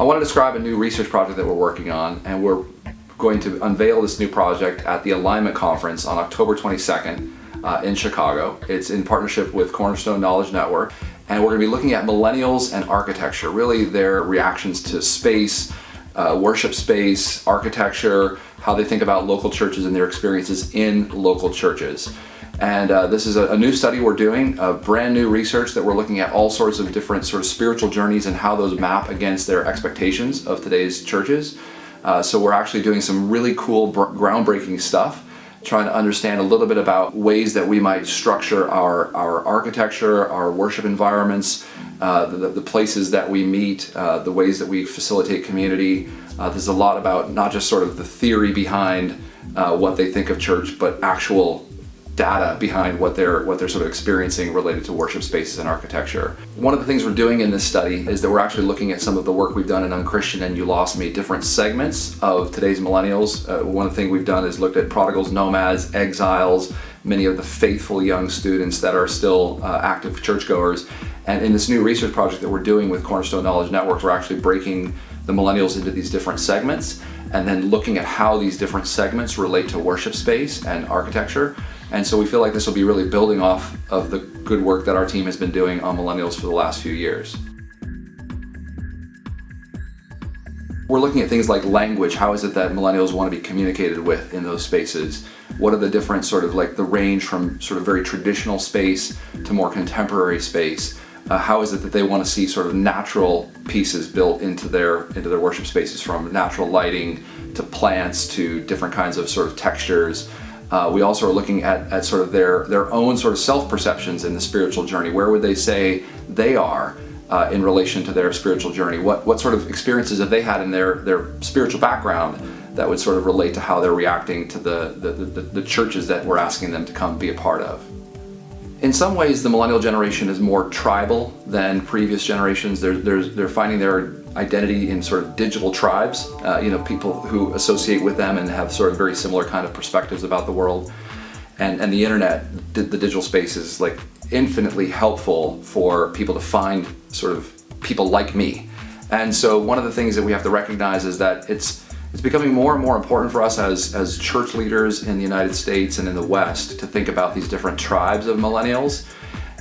I want to describe a new research project that we're working on, and we're going to unveil this new project at the Alignment Conference on October 22nd in Chicago. It's in partnership with Cornerstone Knowledge Network, and we're going to be looking at millennials and architecture, really their reactions to space, worship space, architecture, how they think about local churches and their experiences in local churches. And this is a new study we're doing, a brand new research that we're looking at all sorts of different sort of spiritual journeys and how those map against their expectations of today's churches. So we're actually doing some really cool, groundbreaking stuff, trying to understand a little bit about ways that we might structure our architecture, our worship environments, the places that we meet, the ways that we facilitate community. There's a lot about not just sort of the theory behind what they think of church, but actual data behind what they're sort of experiencing related to worship spaces and architecture. One of the things we're doing in this study is that we're actually looking at some of the work we've done in Unchristian and You Lost Me, different segments of today's millennials. One of the things we've done is looked at prodigals, nomads, exiles, many of the faithful young students that are still active churchgoers. And in this new research project that we're doing with Cornerstone Knowledge Network, we're actually breaking the millennials into these different segments and then looking at how these different segments relate to worship space and architecture. And so we feel like this will be really building off of the good work that our team has been doing on millennials for the last few years. We're looking at things like language. How is it that millennials want to be communicated with in those spaces? What are the different sort of like the range from sort of very traditional space to more contemporary space? How is it that they want to see sort of natural pieces built into their worship spaces, from natural lighting to plants to different kinds of sort of textures? We also are looking at sort of their own sort of self-perceptions in the spiritual journey. Where would they say they are in relation to their spiritual journey? What sort of experiences have they had in their spiritual background that would sort of relate to how they're reacting to the churches that we're asking them to come be a part of? In some ways, the millennial generation is more tribal than previous generations. They're finding their identity in sort of digital tribes, people who associate with them and have sort of very similar kind of perspectives about the world. And the internet, the digital space is like infinitely helpful for people to find sort of people like me. And so one of the things that we have to recognize is that it's becoming more and more important for us as church leaders in the United States and in the West to think about these different tribes of millennials.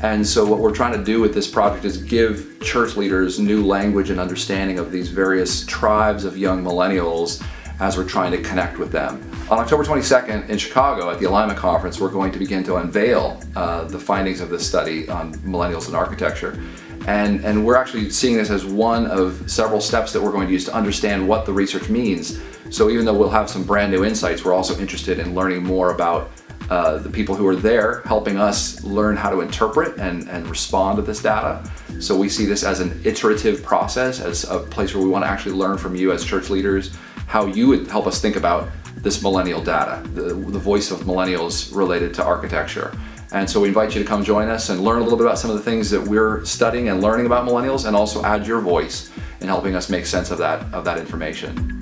And so what we're trying to do with this project is give church leaders new language and understanding of these various tribes of young millennials as we're trying to connect with them. On October 22nd in Chicago at the Alignment Conference, we're going to begin to unveil the findings of this study on millennials and architecture. And we're actually seeing this as one of several steps that we're going to use to understand what the research means. So even though we'll have some brand new insights, we're also interested in learning more about the people who are there helping us learn how to interpret and respond to this data. So we see this as an iterative process, as a place where we want to actually learn from you as church leaders, how you would help us think about this millennial data, the voice of millennials related to architecture. And so we invite you to come join us and learn a little bit about some of the things that we're studying and learning about millennials, and also add your voice in helping us make sense of that information.